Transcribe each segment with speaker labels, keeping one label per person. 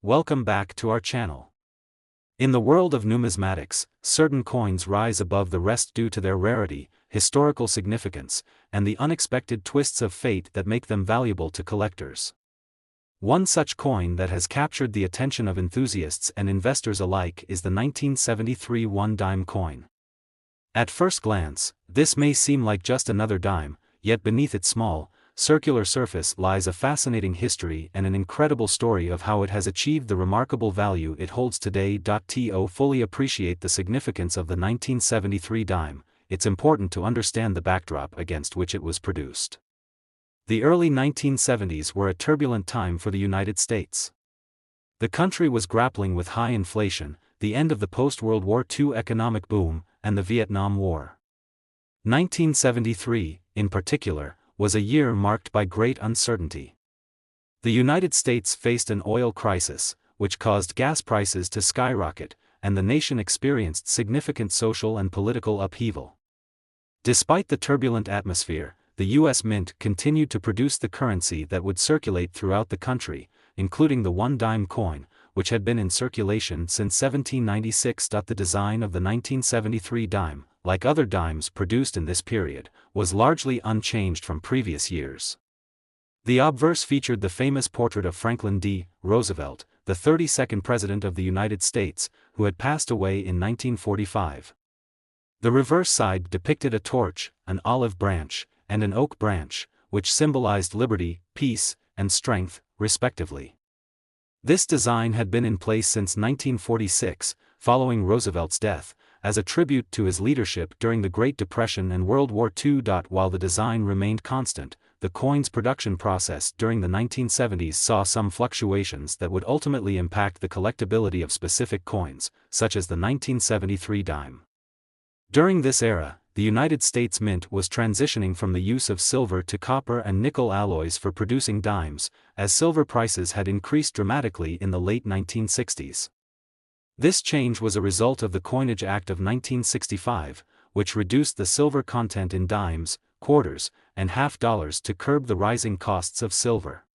Speaker 1: Welcome back to our channel. In the world of numismatics, certain coins rise above the rest due to their rarity, historical significance, and the unexpected twists of fate that make them valuable to collectors. One such coin that has captured the attention of enthusiasts and investors alike is the 1973 one-dime coin. At first glance, this may seem like just another dime, yet beneath its small, circular surface lies a fascinating history and an incredible story of how it has achieved the remarkable value it holds today. To fully appreciate the significance of the 1973 dime, it's important to understand the backdrop against which it was produced. The early 1970s were a turbulent time for the United States. The country was grappling with high inflation, the end of the post-World War II economic boom, and the Vietnam War. 1973, in particular, was a year marked by great uncertainty. The United States faced an oil crisis, which caused gas prices to skyrocket, and the nation experienced significant social and political upheaval. Despite the turbulent atmosphere, the U.S. Mint continued to produce the currency that would circulate throughout the country, including the one-dime coin, which had been in circulation since 1796. The design of the 1973 dime, like other dimes produced in this period, was largely unchanged from previous years. The obverse featured the famous portrait of Franklin D. Roosevelt, the 32nd President of the United States, who had passed away in 1945. The reverse side depicted a torch, an olive branch, and an oak branch, which symbolized liberty, peace, and strength, respectively. This design had been in place since 1946, following Roosevelt's death, as a tribute to his leadership during the Great Depression and World War II. While the design remained constant, the coin's production process during the 1970s saw some fluctuations that would ultimately impact the collectability of specific coins, such as the 1973 dime. During this era, the United States Mint was transitioning from the use of silver to copper and nickel alloys for producing dimes, as silver prices had increased dramatically in the late 1960s. This change was a result of the Coinage Act of 1965, which reduced the silver content in dimes, quarters, and half dollars to curb the rising costs of silver.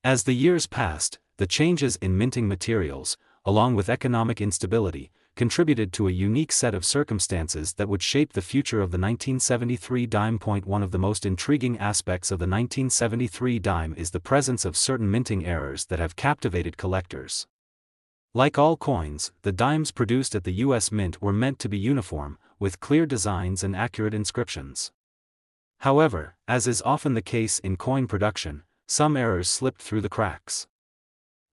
Speaker 1: As the years passed, the changes in minting materials, along with economic instability, contributed to a unique set of circumstances that would shape the future of the 1973 dime. One of the most intriguing aspects of the 1973 dime is the presence of certain minting errors that have captivated collectors. Like all coins, the dimes produced at the U.S. Mint were meant to be uniform, with clear designs and accurate inscriptions. However, as is often the case in coin production, some errors slipped through the cracks.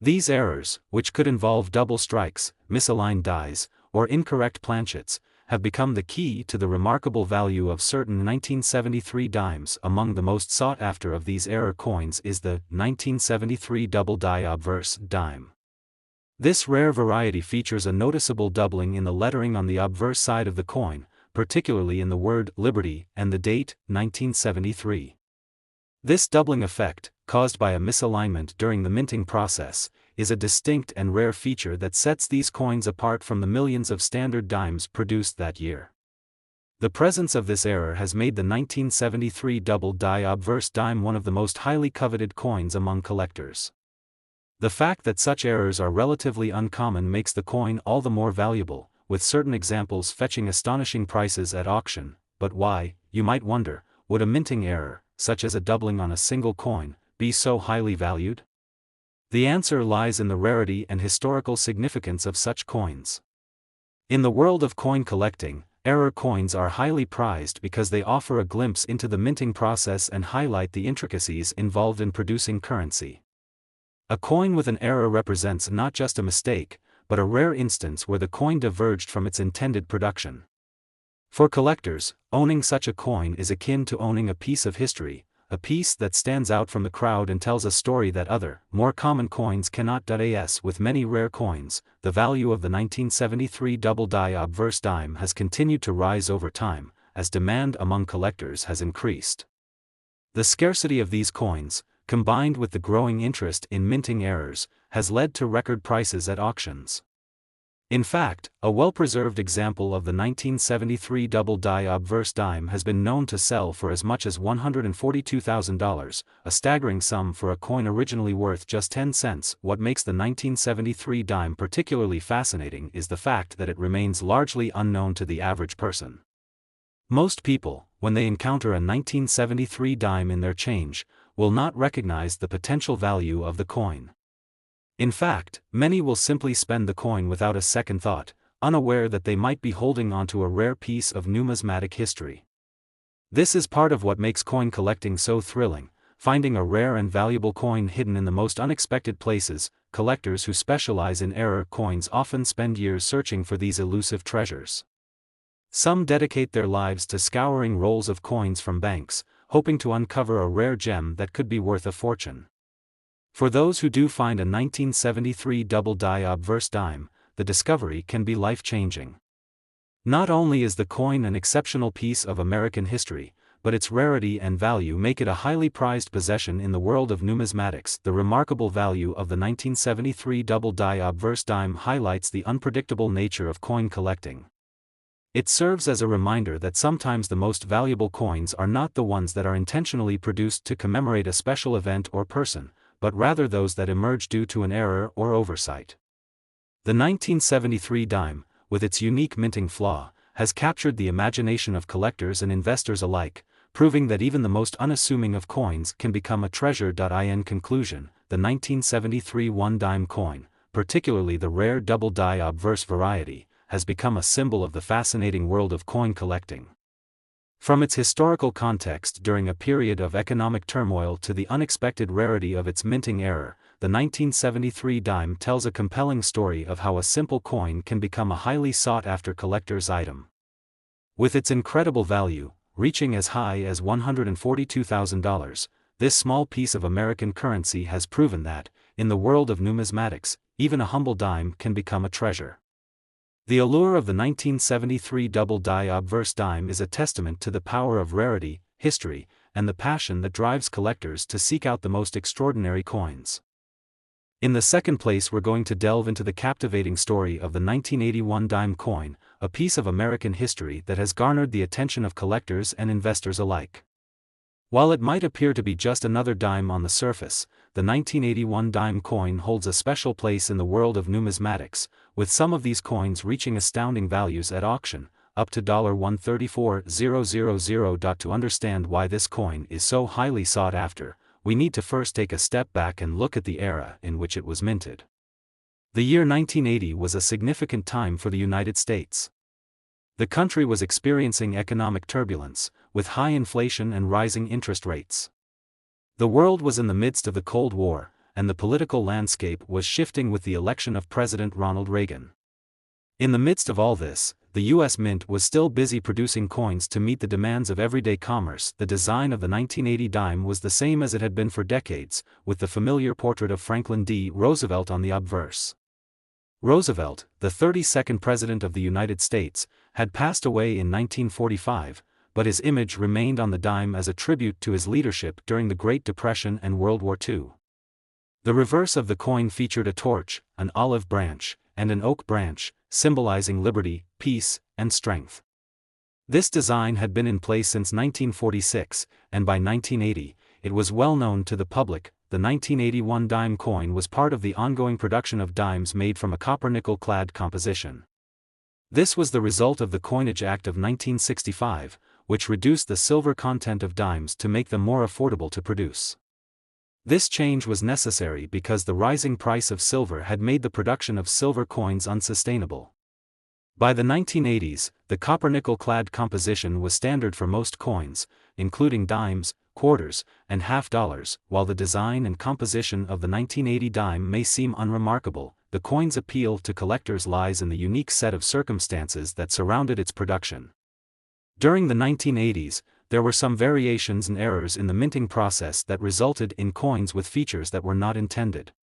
Speaker 1: These errors, which could involve double strikes, misaligned dies, or incorrect planchets, have become the key to the remarkable value of certain 1973 dimes. Among the most sought after of these error coins is the 1973 double die obverse dime. This rare variety features a noticeable doubling in the lettering on the obverse side of the coin, particularly in the word liberty and the date, 1973. This doubling effect, caused by a misalignment during the minting process, is a distinct and rare feature that sets these coins apart from the millions of standard dimes produced that year. The presence of this error has made the 1973 double die obverse dime one of the most highly coveted coins among collectors. The fact that such errors are relatively uncommon makes the coin all the more valuable, with certain examples fetching astonishing prices at auction. But why, you might wonder, would a minting error, such as a doubling on a single coin, be so highly valued? The answer lies in the rarity and historical significance of such coins. In the world of coin collecting, error coins are highly prized because they offer a glimpse into the minting process and highlight the intricacies involved in producing currency. A coin with an error represents not just a mistake, but a rare instance where the coin diverged from its intended production. For collectors, owning such a coin is akin to owning a piece of history, a piece that stands out from the crowd and tells a story that other, more common coins cannot. As with many rare coins, the value of the 1973 double die obverse dime has continued to rise over time, as demand among collectors has increased. The scarcity of these coins, combined with the growing interest in minting errors, has led to record prices at auctions. In fact, a well-preserved example of the 1973 double-die obverse dime has been known to sell for as much as $142,000, a staggering sum for a coin originally worth just 10 cents. What makes the 1973 dime particularly fascinating is the fact that it remains largely unknown to the average person. Most people, when they encounter a 1973 dime in their change, will not recognize the potential value of the coin. In fact, many will simply spend the coin without a second thought, unaware that they might be holding onto a rare piece of numismatic history. This is part of what makes coin collecting so thrilling, finding a rare and valuable coin hidden in the most unexpected places. Collectors who specialize in error coins often spend years searching for these elusive treasures. Some dedicate their lives to scouring rolls of coins from banks, hoping to uncover a rare gem that could be worth a fortune. For those who do find a 1973 double-die obverse dime, the discovery can be life-changing. Not only is the coin an exceptional piece of American history, but its rarity and value make it a highly prized possession in the world of numismatics. The remarkable value of the 1973 double-die obverse dime highlights the unpredictable nature of coin collecting. It serves as a reminder that sometimes the most valuable coins are not the ones that are intentionally produced to commemorate a special event or person, but rather those that emerge due to an error or oversight. The 1973 dime, with its unique minting flaw, has captured the imagination of collectors and investors alike, proving that even the most unassuming of coins can become a treasure. In conclusion, the 1973 one-dime coin, particularly the rare double-die obverse variety, has become a symbol of the fascinating world of coin collecting. From its historical context during a period of economic turmoil to the unexpected rarity of its minting error, the 1973 dime tells a compelling story of how a simple coin can become a highly sought-after collector's item. With its incredible value, reaching as high as $142,000, this small piece of American currency has proven that, in the world of numismatics, even a humble dime can become a treasure. The allure of the 1973 double-die obverse dime is a testament to the power of rarity, history, and the passion that drives collectors to seek out the most extraordinary coins. In the second place, we're going to delve into the captivating story of the 1981 dime coin, a piece of American history that has garnered the attention of collectors and investors alike. While it might appear to be just another dime on the surface, the 1981 dime coin holds a special place in the world of numismatics, with some of these coins reaching astounding values at auction, up to $134,000. To understand why this coin is so highly sought after, we need to first take a step back and look at the era in which it was minted. The year 1980 was a significant time for the United States. The country was experiencing economic turbulence, with high inflation and rising interest rates. The world was in the midst of the Cold War, and the political landscape was shifting with the election of President Ronald Reagan. In the midst of all this, the U.S. Mint was still busy producing coins to meet the demands of everyday commerce. The design of the 1980 dime was the same as it had been for decades, with the familiar portrait of Franklin D. Roosevelt on the obverse. Roosevelt, the 32nd President of the United States, had passed away in 1945, but his image remained on the dime as a tribute to his leadership during the Great Depression and World War II. The reverse of the coin featured a torch, an olive branch, and an oak branch, symbolizing liberty, peace, and strength. This design had been in place since 1946, and by 1980, it was well known to the public. The 1981 dime coin was part of the ongoing production of dimes made from a copper-nickel-clad composition. This was the result of the Coinage Act of 1965, which reduced the silver content of dimes to make them more affordable to produce. This change was necessary because the rising price of silver had made the production of silver coins unsustainable. By the 1980s, the copper-nickel-clad composition was standard for most coins, including dimes, quarters, and half dollars. While the design and composition of the 1980 dime may seem unremarkable, the coin's appeal to collectors lies in the unique set of circumstances that surrounded its production. During the 1980s, there were some variations and errors in the minting process that resulted in coins with features that were not intended.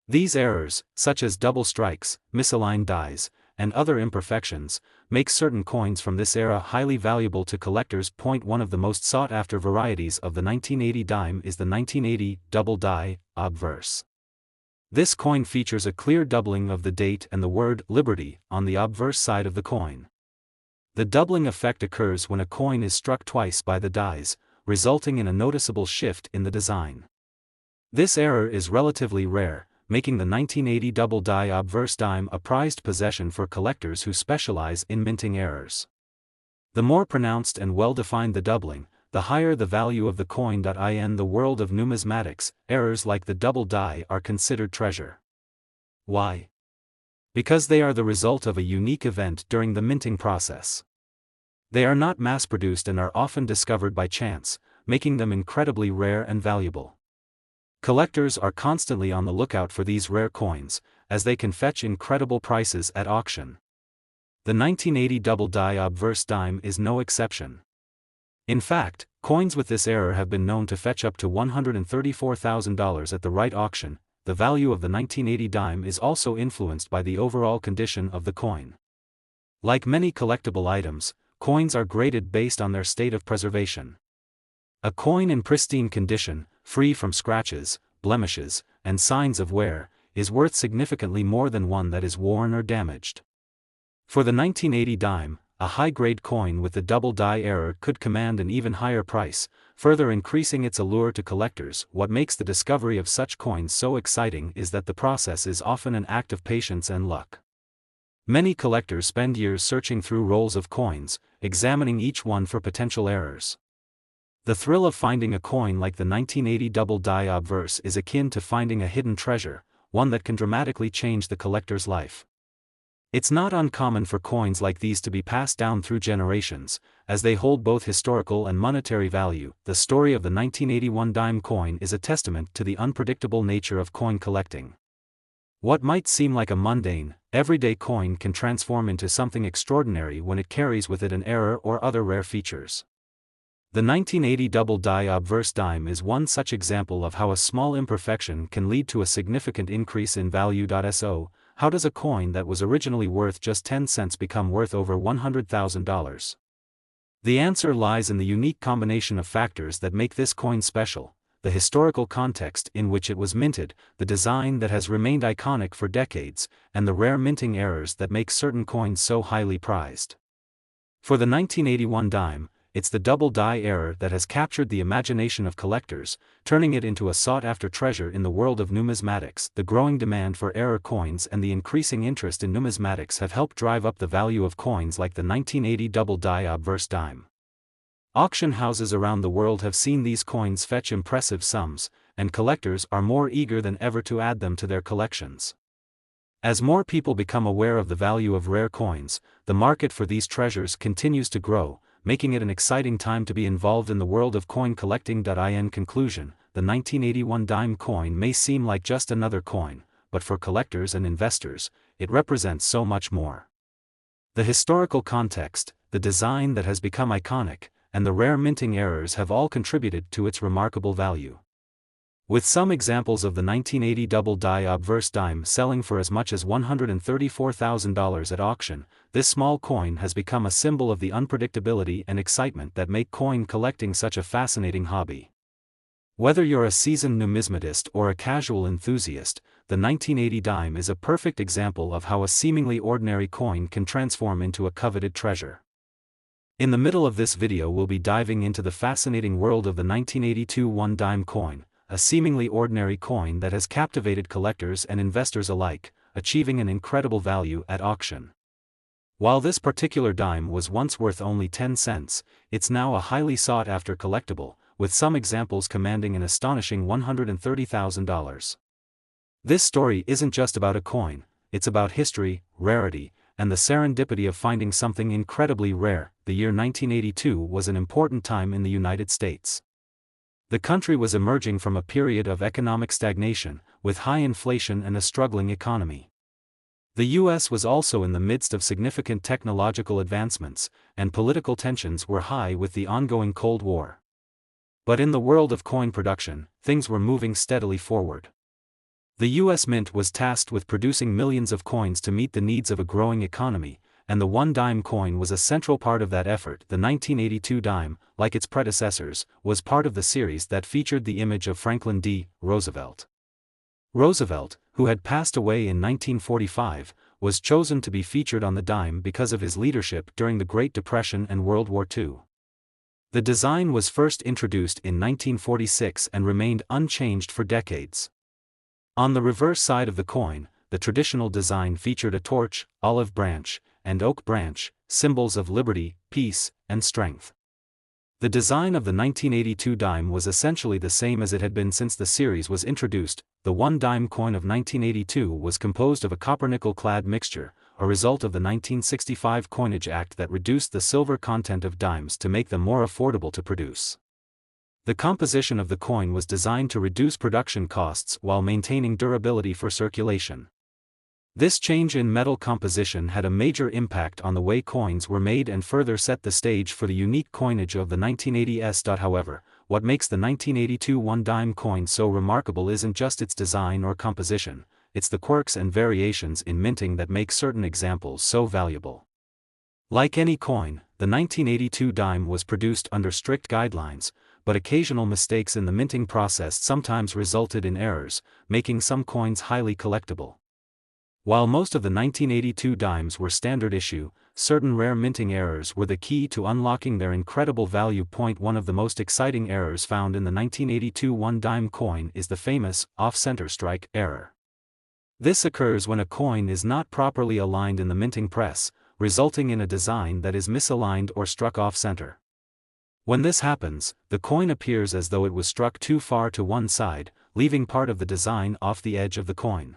Speaker 1: These errors, such as double strikes, misaligned dies, and other imperfections, make certain coins from this era highly valuable to collectors. One of the most sought-after varieties of the 1980 dime is the 1980 double-die obverse. This coin features a clear doubling of the date and the word liberty on the obverse side of the coin. The doubling effect occurs when a coin is struck twice by the dies, resulting in a noticeable shift in the design. This error is relatively rare, making the 1980 double die obverse dime a prized possession for collectors who specialize in minting errors. The more pronounced and well-defined the doubling, the higher the value of the coin. In the world of numismatics, errors like the double die are considered treasure. Why? Because they are the result of a unique event during the minting process. They are not mass-produced and are often discovered by chance, making them incredibly rare and valuable. Collectors are constantly on the lookout for these rare coins, as they can fetch incredible prices at auction. The 1980 double die obverse dime is no exception. In fact, coins with this error have been known to fetch up to $134,000 at the right auction. The value of the 1980 dime is also influenced by the overall condition of the coin. Like many collectible items, coins are graded based on their state of preservation. A coin in pristine condition, free from scratches, blemishes, and signs of wear, is worth significantly more than one that is worn or damaged. For the 1980 dime, a high-grade coin with the double die error could command an even higher price, further increasing its allure to collectors. What makes the discovery of such coins so exciting is that the process is often an act of patience and luck. Many collectors spend years searching through rolls of coins, examining each one for potential errors. The thrill of finding a coin like the 1980 double die obverse is akin to finding a hidden treasure, one that can dramatically change the collector's life. It's not uncommon for coins like these to be passed down through generations, as they hold both historical and monetary value. The story of the 1981 dime coin is a testament to the unpredictable nature of coin collecting. What might seem like a mundane, everyday coin can transform into something extraordinary when it carries with it an error or other rare features. The 1980 double die obverse dime is one such example of how a small imperfection can lead to a significant increase in value. So, how does a coin that was originally worth just 10 cents become worth over $100,000? The answer lies in the unique combination of factors that make this coin special: the historical context in which it was minted, the design that has remained iconic for decades, and the rare minting errors that make certain coins so highly prized. For the 1981 dime, it's the double die error that has captured the imagination of collectors, turning it into a sought-after treasure in the world of numismatics. The growing demand for error coins and the increasing interest in numismatics have helped drive up the value of coins like the 1980 double die obverse dime. Auction houses around the world have seen these coins fetch impressive sums, and collectors are more eager than ever to add them to their collections. As more people become aware of the value of rare coins, the market for these treasures continues to grow, making it an exciting time to be involved in the world of coin collecting. In conclusion, the 1981 dime coin may seem like just another coin, but for collectors and investors, it represents so much more. The historical context, the design that has become iconic, and the rare minting errors have all contributed to its remarkable value. With some examples of the 1980 double die obverse dime selling for as much as $134,000 at auction, this small coin has become a symbol of the unpredictability and excitement that make coin collecting such a fascinating hobby. Whether you're a seasoned numismatist or a casual enthusiast, the 1980 dime is a perfect example of how a seemingly ordinary coin can transform into a coveted treasure. In the middle of this video we'll be diving into the fascinating world of the 1982 one dime coin, a seemingly ordinary coin that has captivated collectors and investors alike, achieving an incredible value at auction. While this particular dime was once worth only 10 cents, it's now a highly sought-after collectible, with some examples commanding an astonishing $130,000. This story isn't just about a coin, it's about history, rarity, and the serendipity of finding something incredibly rare. The year 1982 was an important time in the United States. The country was emerging from a period of economic stagnation, with high inflation and a struggling economy. The U.S. was also in the midst of significant technological advancements, and political tensions were high with the ongoing Cold War. But in the world of coin production, things were moving steadily forward. The U.S. Mint was tasked with producing millions of coins to meet the needs of a growing economy, and the one-dime coin was a central part of that effort. The 1982 dime, like its predecessors, was part of the series that featured the image of Franklin D. Roosevelt. Roosevelt, who had passed away in 1945, was chosen to be featured on the dime because of his leadership during the Great Depression and World War II. The design was first introduced in 1946 and remained unchanged for decades. On the reverse side of the coin, the traditional design featured a torch, olive branch, and oak branch, symbols of liberty, peace, and strength. The design of the 1982 dime was essentially the same as it had been since the series was introduced. The one-dime coin of 1982 was composed of a copper-nickel-clad mixture, a result of the 1965 Coinage Act that reduced the silver content of dimes to make them more affordable to produce. The composition of the coin was designed to reduce production costs while maintaining durability for circulation. This change in metal composition had a major impact on the way coins were made and further set the stage for the unique coinage of the 1980s. However, what makes the 1982 one-dime coin so remarkable isn't just its design or composition, it's the quirks and variations in minting that make certain examples so valuable. Like any coin, the 1982 dime was produced under strict guidelines, but occasional mistakes in the minting process sometimes resulted in errors, making some coins highly collectible. While most of the 1982 dimes were standard issue, certain rare minting errors were the key to unlocking their incredible value. One of the most exciting errors found in the 1982 one-dime coin is the famous off-center strike error. This occurs when a coin is not properly aligned in the minting press, resulting in a design that is misaligned or struck off-center. When this happens, the coin appears as though it was struck too far to one side, leaving part of the design off the edge of the coin.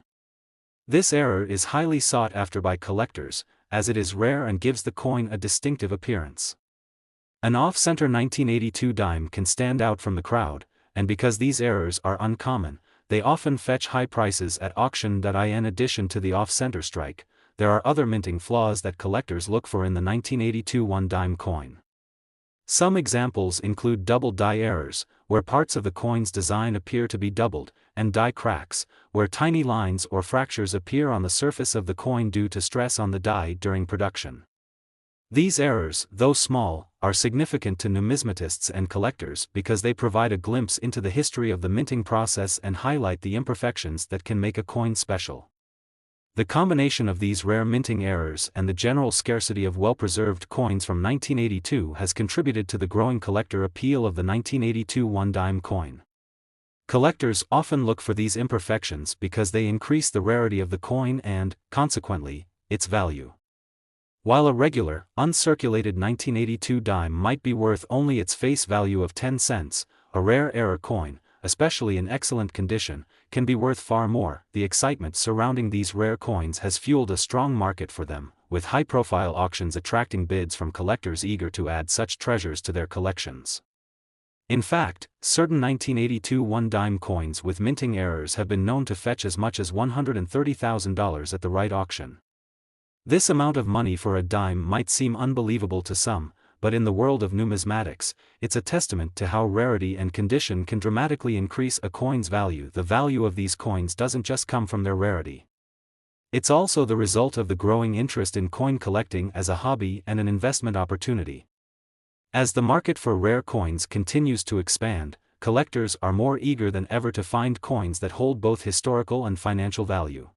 Speaker 1: This error is highly sought after by collectors, as it is rare and gives the coin a distinctive appearance. An off-center 1982 dime can stand out from the crowd, and because these errors are uncommon, they often fetch high prices at auction. In addition to the off-center strike, there are other minting flaws that collectors look for in the 1982 one-dime coin. Some examples include double die errors, where parts of the coin's design appear to be doubled, and die cracks, where tiny lines or fractures appear on the surface of the coin due to stress on the die during production. These errors, though small, are significant to numismatists and collectors because they provide a glimpse into the history of the minting process and highlight the imperfections that can make a coin special. The combination of these rare minting errors and the general scarcity of well-preserved coins from 1982 has contributed to the growing collector appeal of the 1982 one-dime coin. Collectors often look for these imperfections because they increase the rarity of the coin and, consequently, its value. While a regular, uncirculated 1982 dime might be worth only its face value of 10 cents, a rare error coin, especially in excellent condition, can be worth far more. The excitement surrounding these rare coins has fueled a strong market for them, with high-profile auctions attracting bids from collectors eager to add such treasures to their collections. In fact, certain 1982 one-dime coins with minting errors have been known to fetch as much as $130,000 at the right auction. This amount of money for a dime might seem unbelievable to some, but in the world of numismatics, it's a testament to how rarity and condition can dramatically increase a coin's value. The value of these coins doesn't just come from their rarity. It's also the result of the growing interest in coin collecting as a hobby and an investment opportunity. As the market for rare coins continues to expand, collectors are more eager than ever to find coins that hold both historical and financial value.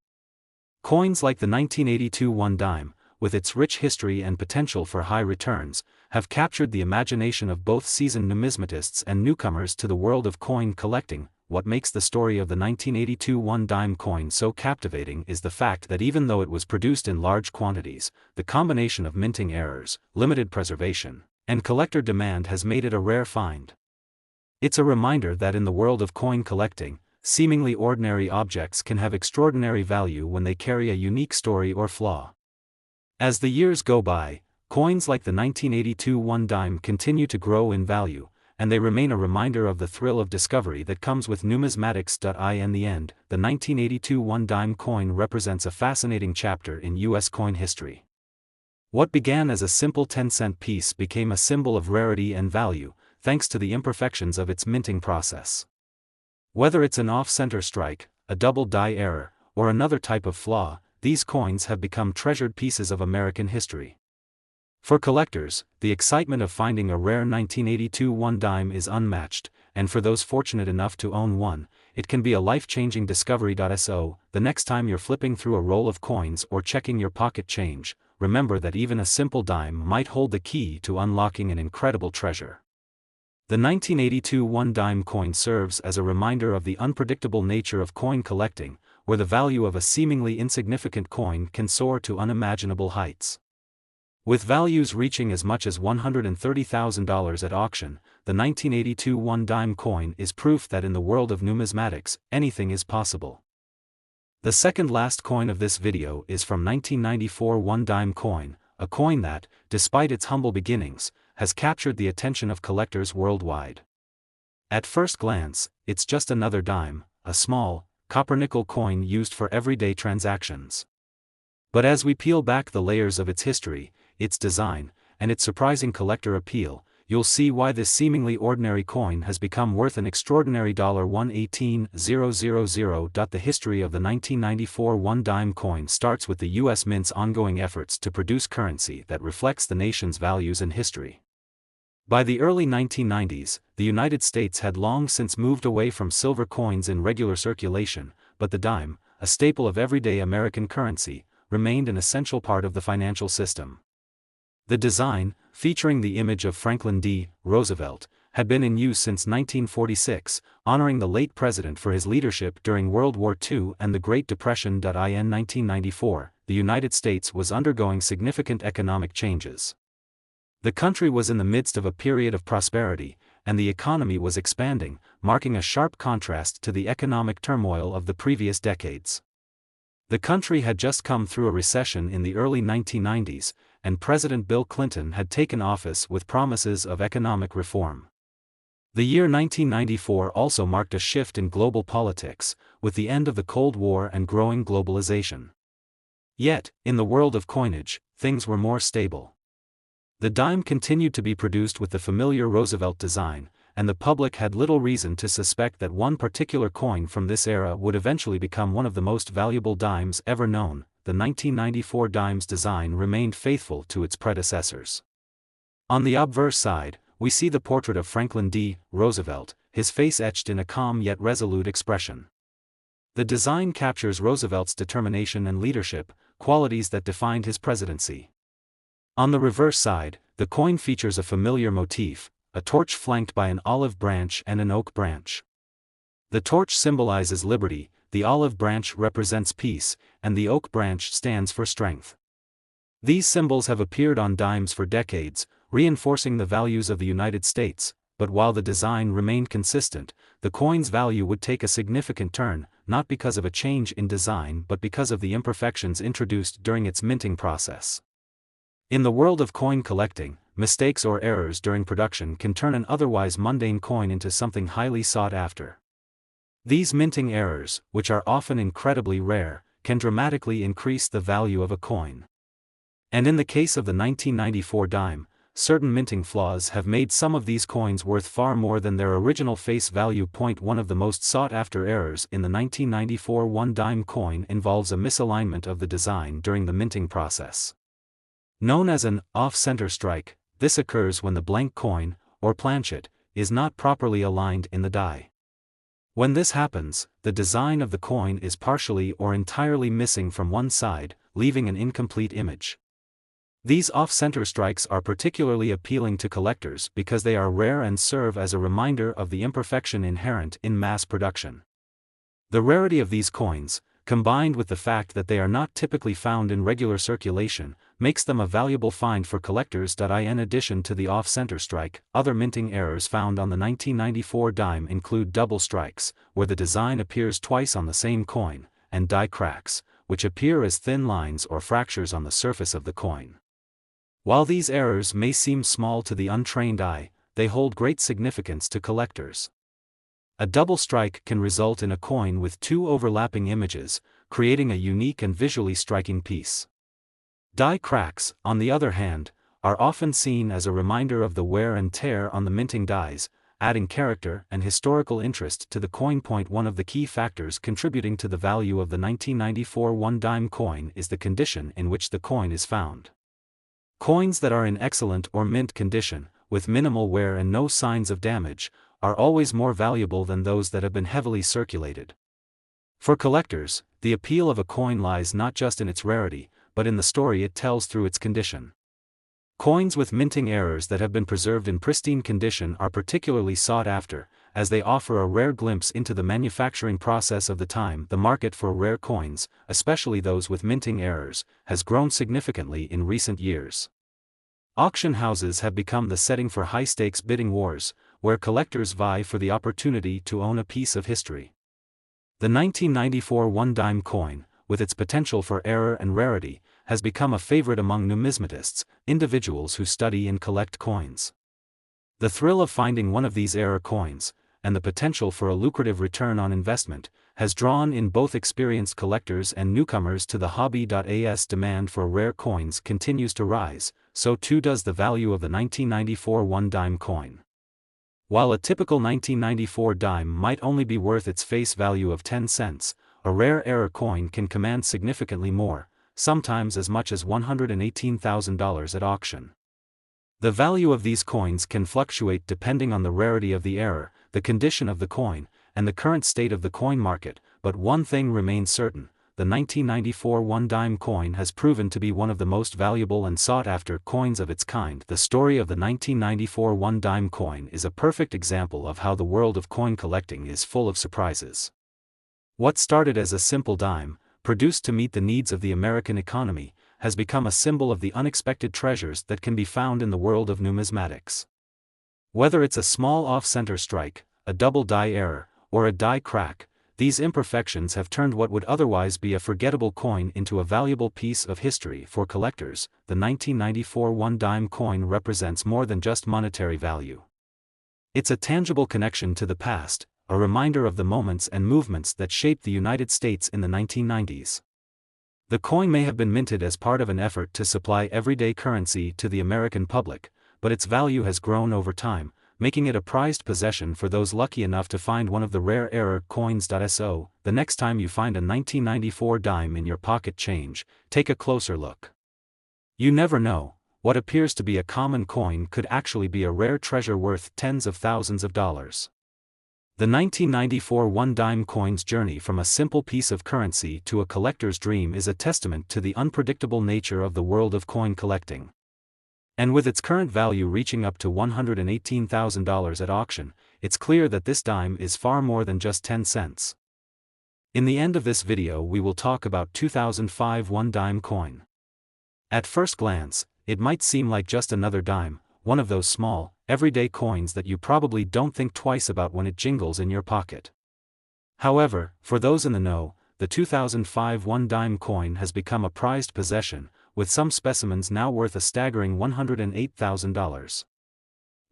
Speaker 1: Coins like the 1982 one-dime, with its rich history and potential for high returns, have captured the imagination of both seasoned numismatists and newcomers to the world of coin collecting. What makes the story of the 1982 one-dime coin so captivating is the fact that even though it was produced in large quantities, the combination of minting errors, limited preservation, and collector demand has made it a rare find. It's a reminder that in the world of coin collecting, seemingly ordinary objects can have extraordinary value when they carry a unique story or flaw. As the years go by, coins like the 1982 one-dime continue to grow in value, and they remain a reminder of the thrill of discovery that comes with numismatics. In the end, the 1982 one-dime coin represents a fascinating chapter in U.S. coin history. What began as a simple 10-cent piece became a symbol of rarity and value, thanks to the imperfections of its minting process. Whether it's an off-center strike, a double die error, or another type of flaw, these coins have become treasured pieces of American history. For collectors, the excitement of finding a rare 1982 one-dime is unmatched, and for those fortunate enough to own one, it can be a life-changing discovery. So, the next time you're flipping through a roll of coins or checking your pocket change, remember that even a simple dime might hold the key to unlocking an incredible treasure. The 1982 one-dime coin serves as a reminder of the unpredictable nature of coin collecting, where the value of a seemingly insignificant coin can soar to unimaginable heights. With values reaching as much as $130,000 at auction, the 1982 one-dime coin is proof that in the world of numismatics, anything is possible. The second last coin of this video is from 1994 one-dime coin, a coin that, despite its humble beginnings, has captured the attention of collectors worldwide. At first glance, it's just another dime, a small, copper-nickel coin used for everyday transactions. But as we peel back the layers of its history, its design, and its surprising collector appeal, you'll see why this seemingly ordinary coin has become worth an extraordinary $118,000. The history of the 1994 one-dime coin starts with the U.S. Mint's ongoing efforts to produce currency that reflects the nation's values and history. By the early 1990s, the United States had long since moved away from silver coins in regular circulation, but the dime, a staple of everyday American currency, remained an essential part of the financial system. The design, featuring the image of Franklin D. Roosevelt, had been in use since 1946, honoring the late president for his leadership during World War II and the Great Depression. In 1994, the United States was undergoing significant economic changes. The country was in the midst of a period of prosperity, and the economy was expanding, marking a sharp contrast to the economic turmoil of the previous decades. The country had just come through a recession in the early 1990s, and President Bill Clinton had taken office with promises of economic reform. The year 1994 also marked a shift in global politics, with the end of the Cold War and growing globalization. Yet, in the world of coinage, things were more stable. The dime continued to be produced with the familiar Roosevelt design, and the public had little reason to suspect that one particular coin from this era would eventually become one of the most valuable dimes ever known. The 1994 dime's design remained faithful to its predecessors. On the obverse side, we see the portrait of Franklin D. Roosevelt, his face etched in a calm yet resolute expression. The design captures Roosevelt's determination and leadership, qualities that defined his presidency. On the reverse side, the coin features a familiar motif, a torch flanked by an olive branch and an oak branch. The torch symbolizes liberty, the olive branch represents peace, and the oak branch stands for strength. These symbols have appeared on dimes for decades, reinforcing the values of the United States, but while the design remained consistent, the coin's value would take a significant turn, not because of a change in design but because of the imperfections introduced during its minting process. In the world of coin collecting, mistakes or errors during production can turn an otherwise mundane coin into something highly sought after. These minting errors, which are often incredibly rare, can dramatically increase the value of a coin. And in the case of the 1994 dime, certain minting flaws have made some of these coins worth far more than their original face value. One of the most sought-after errors in the 1994 one-dime coin involves a misalignment of the design during the minting process. Known as an off-center strike, this occurs when the blank coin, or planchet, is not properly aligned in the die. When this happens, the design of the coin is partially or entirely missing from one side, leaving an incomplete image. These off-center strikes are particularly appealing to collectors because they are rare and serve as a reminder of the imperfection inherent in mass production. The rarity of these coins, combined with the fact that they are not typically found in regular circulation, makes them a valuable find for collectors. In addition to the off-center strike, other minting errors found on the 1994 dime include double strikes, where the design appears twice on the same coin, and die cracks, which appear as thin lines or fractures on the surface of the coin. While these errors may seem small to the untrained eye, they hold great significance to collectors. A double strike can result in a coin with two overlapping images, creating a unique and visually striking piece. Die cracks, on the other hand, are often seen as a reminder of the wear and tear on the minting dies, adding character and historical interest to the coin. One of the key factors contributing to the value of the 1994 one-dime coin is the condition in which the coin is found. Coins that are in excellent or mint condition, with minimal wear and no signs of damage, are always more valuable than those that have been heavily circulated. For collectors, the appeal of a coin lies not just in its rarity, but in the story it tells through its condition. Coins with minting errors that have been preserved in pristine condition are particularly sought after, as they offer a rare glimpse into the manufacturing process of the time. The market for rare coins, especially those with minting errors, has grown significantly in recent years. Auction houses have become the setting for high-stakes bidding wars, where collectors vie for the opportunity to own a piece of history. The 1994 one-dime coin, with its potential for error and rarity, has become a favorite among numismatists, individuals who study and collect coins. The thrill of finding one of these error coins, and the potential for a lucrative return on investment, has drawn in both experienced collectors and newcomers to the hobby. As demand for rare coins continues to rise, so too does the value of the 1994 one-dime coin. While a typical 1994 dime might only be worth its face value of 10 cents, a rare error coin can command significantly more, sometimes as much as $118,000 at auction. The value of these coins can fluctuate depending on the rarity of the error, the condition of the coin, and the current state of the coin market, but one thing remains certain: the 1994 one-dime coin has proven to be one of the most valuable and sought-after coins of its kind. The story of the 1994 one-dime coin is a perfect example of how the world of coin collecting is full of surprises. What started as a simple dime, produced to meet the needs of the American economy, has become a symbol of the unexpected treasures that can be found in the world of numismatics. Whether it's a small off-center strike, a double die error, or a die crack, these imperfections have turned what would otherwise be a forgettable coin into a valuable piece of history. For collectors, the 1994 one-dime coin represents more than just monetary value. It's a tangible connection to the past, a reminder of the moments and movements that shaped the United States in the 1990s. The coin may have been minted as part of an effort to supply everyday currency to the American public, but its value has grown over time, making it a prized possession for those lucky enough to find one of the rare error coins. So, the next time you find a 1994 dime in your pocket change, take a closer look. You never know, what appears to be a common coin could actually be a rare treasure worth tens of thousands of dollars. The 1994 one-dime coin's journey from a simple piece of currency to a collector's dream is a testament to the unpredictable nature of the world of coin collecting. And with its current value reaching up to $118,000 at auction, it's clear that this dime is far more than just 10 cents. In the end of this video we will talk about 2005 one-dime coin. At first glance, it might seem like just another dime, one of those small, everyday coins that you probably don't think twice about when it jingles in your pocket. However, for those in the know, the 2005 one-dime coin has become a prized possession, with some specimens now worth a staggering $108,000.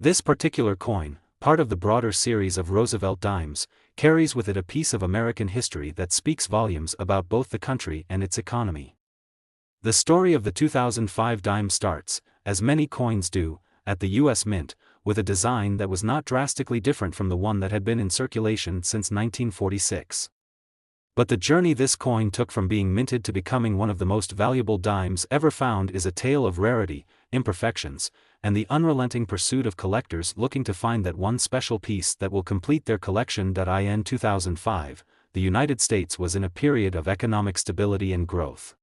Speaker 1: This particular coin, part of the broader series of Roosevelt dimes, carries with it a piece of American history that speaks volumes about both the country and its economy. The story of the 2005 dime starts, as many coins do, at the U.S. Mint, with a design that was not drastically different from the one that had been in circulation since 1946. But the journey this coin took from being minted to becoming one of the most valuable dimes ever found is a tale of rarity, imperfections, and the unrelenting pursuit of collectors looking to find that one special piece that will complete their collection. In 2005, the United States was in a period of economic stability and growth.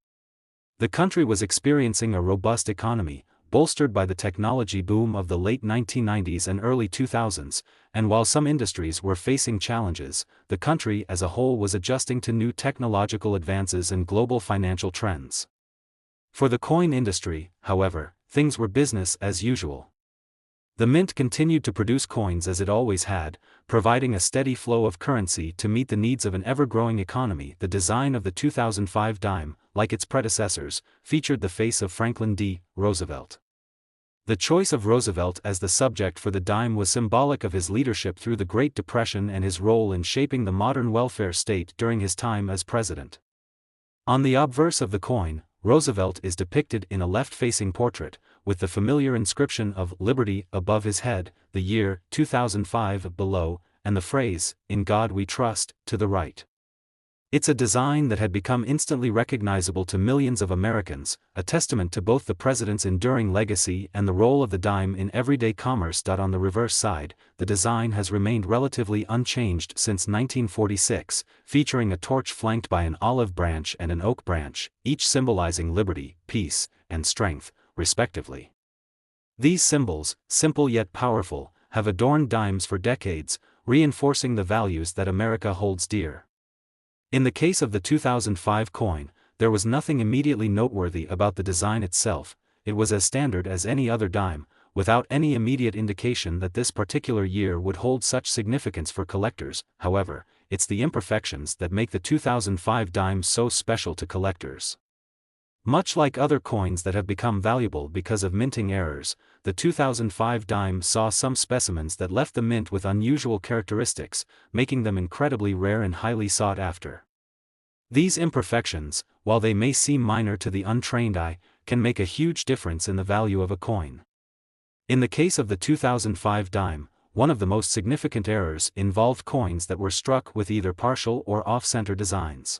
Speaker 1: The country was experiencing a robust economy, bolstered by the technology boom of the late 1990s and early 2000s, and while some industries were facing challenges, the country as a whole was adjusting to new technological advances and global financial trends. For the coin industry, however, things were business as usual. The mint continued to produce coins as it always had, providing a steady flow of currency to meet the needs of an ever-growing economy. The design of the 2005 dime, like its predecessors, featured the face of Franklin D. Roosevelt. The choice of Roosevelt as the subject for the dime was symbolic of his leadership through the Great Depression and his role in shaping the modern welfare state during his time as president. On the obverse of the coin, Roosevelt is depicted in a left-facing portrait, with the familiar inscription of "Liberty" above his head, the year 2005 below, and the phrase, "In God We Trust," to the right. It's a design that had become instantly recognizable to millions of Americans, a testament to both the president's enduring legacy and the role of the dime in everyday commerce. On the reverse side, the design has remained relatively unchanged since 1946, featuring a torch flanked by an olive branch and an oak branch, each symbolizing liberty, peace, and strength, respectively. These symbols, simple yet powerful, have adorned dimes for decades, reinforcing the values that America holds dear. In the case of the 2005 coin, there was nothing immediately noteworthy about the design itself. It was as standard as any other dime, without any immediate indication that this particular year would hold such significance for collectors. However, it's the imperfections that make the 2005 dime so special to collectors. Much like other coins that have become valuable because of minting errors, the 2005 dime saw some specimens that left the mint with unusual characteristics, making them incredibly rare and highly sought after. These imperfections, while they may seem minor to the untrained eye, can make a huge difference in the value of a coin. In the case of the 2005 dime, one of the most significant errors involved coins that were struck with either partial or off-center designs.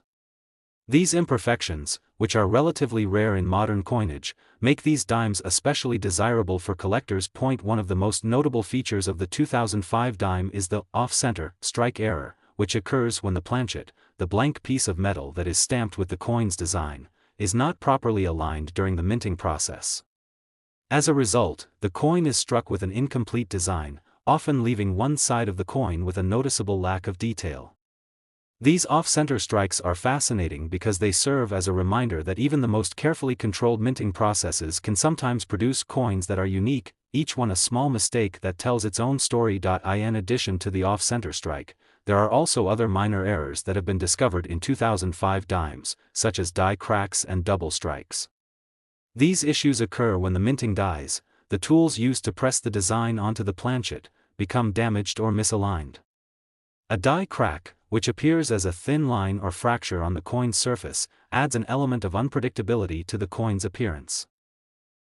Speaker 1: These imperfections, which are relatively rare in modern coinage, make these dimes especially desirable for collectors. One of the most notable features of the 2005 dime is the off-center strike error, which occurs when the planchet, the blank piece of metal that is stamped with the coin's design, is not properly aligned during the minting process. As a result, the coin is struck with an incomplete design, often leaving one side of the coin with a noticeable lack of detail. These off-center strikes are fascinating because they serve as a reminder that even the most carefully controlled minting processes can sometimes produce coins that are unique, each one a small mistake that tells its own story. In addition to the off-center strike, there are also other minor errors that have been discovered in 2005 dimes, such as die cracks and double strikes. These issues occur when the minting dies, the tools used to press the design onto the planchet, become damaged or misaligned. A die crack, which appears as a thin line or fracture on the coin's surface, adds an element of unpredictability to the coin's appearance.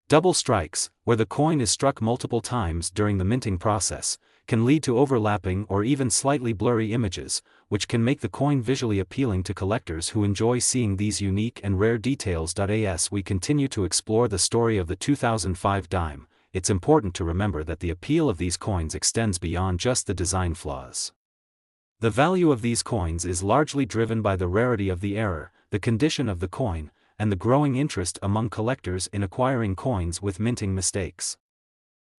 Speaker 1: Double strikes, where the coin is struck multiple times during the minting process, can lead to overlapping or even slightly blurry images, which can make the coin visually appealing to collectors who enjoy seeing these unique and rare details. As we continue to explore the story of the 2005 dime, it's important to remember that the appeal of these coins extends beyond just the design flaws. The value of these coins is largely driven by the rarity of the error, the condition of the coin, and the growing interest among collectors in acquiring coins with minting mistakes.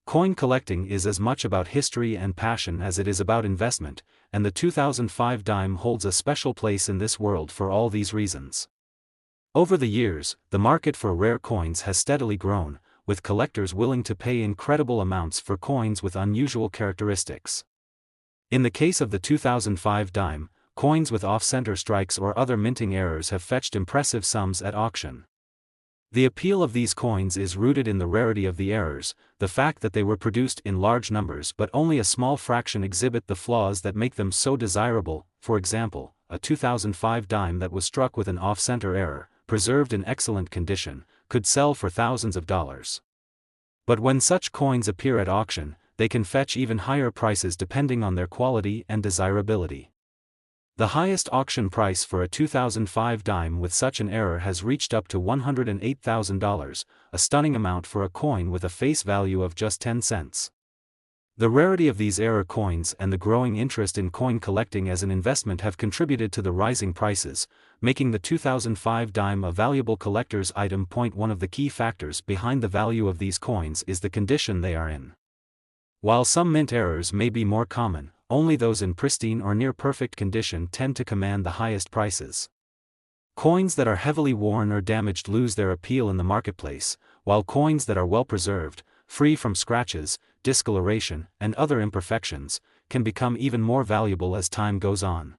Speaker 1: Coin collecting is as much about history and passion as it is about investment, and the 2005 dime holds a special place in this world for all these reasons. Over the years, the market for rare coins has steadily grown, with collectors willing to pay incredible amounts for coins with unusual characteristics. In the case of the 2005 dime, coins with off-center strikes or other minting errors have fetched impressive sums at auction. The appeal of these coins is rooted in the rarity of the errors, the fact that they were produced in large numbers but only a small fraction exhibit the flaws that make them so desirable. For example, a 2005 dime that was struck with an off-center error, preserved in excellent condition, could sell for thousands of dollars. But when such coins appear at auction, they can fetch even higher prices depending on their quality and desirability. The highest auction price for a 2005 dime with such an error has reached up to $108,000, a stunning amount for a coin with a face value of just 10 cents. The rarity of these error coins and the growing interest in coin collecting as an investment have contributed to the rising prices, making the 2005 dime a valuable collector's item. One of the key factors behind the value of these coins is the condition they are in. While some mint errors may be more common, only those in pristine or near-perfect condition tend to command the highest prices. Coins that are heavily worn or damaged lose their appeal in the marketplace, while coins that are well preserved, free from scratches, discoloration, and other imperfections, can become even more valuable as time goes on.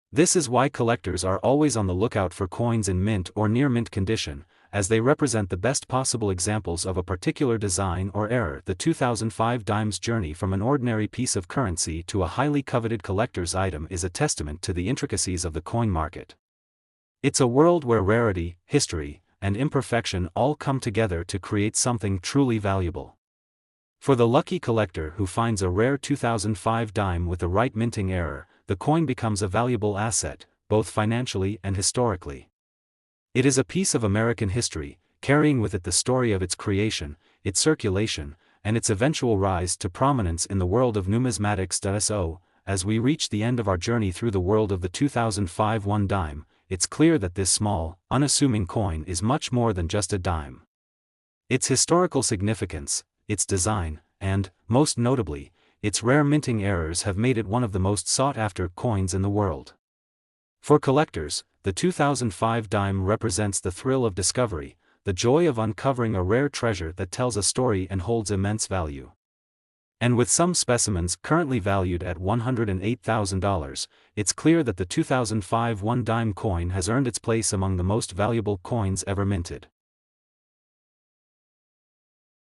Speaker 1: This is why collectors are always on the lookout for coins in mint or near-mint condition, as they represent the best possible examples of a particular design or error. The 2005 dime's journey from an ordinary piece of currency to a highly coveted collector's item is a testament to the intricacies of the coin market. It's a world where rarity, history, and imperfection all come together to create something truly valuable. For the lucky collector who finds a rare 2005 dime with the right minting error, the coin becomes a valuable asset, both financially and historically. It is a piece of American history, carrying with it the story of its creation, its circulation, and its eventual rise to prominence in the world of numismatics. So, as we reach the end of our journey through the world of the 2005 one dime, it's clear that this small, unassuming coin is much more than just a dime. Its historical significance, its design, and, most notably, its rare minting errors have made it one of the most sought-after coins in the world. For collectors, the 2005 dime represents the thrill of discovery, the joy of uncovering a rare treasure that tells a story and holds immense value. And with some specimens currently valued at $108,000, it's clear that the 2005 one dime coin has earned its place among the most valuable coins ever minted.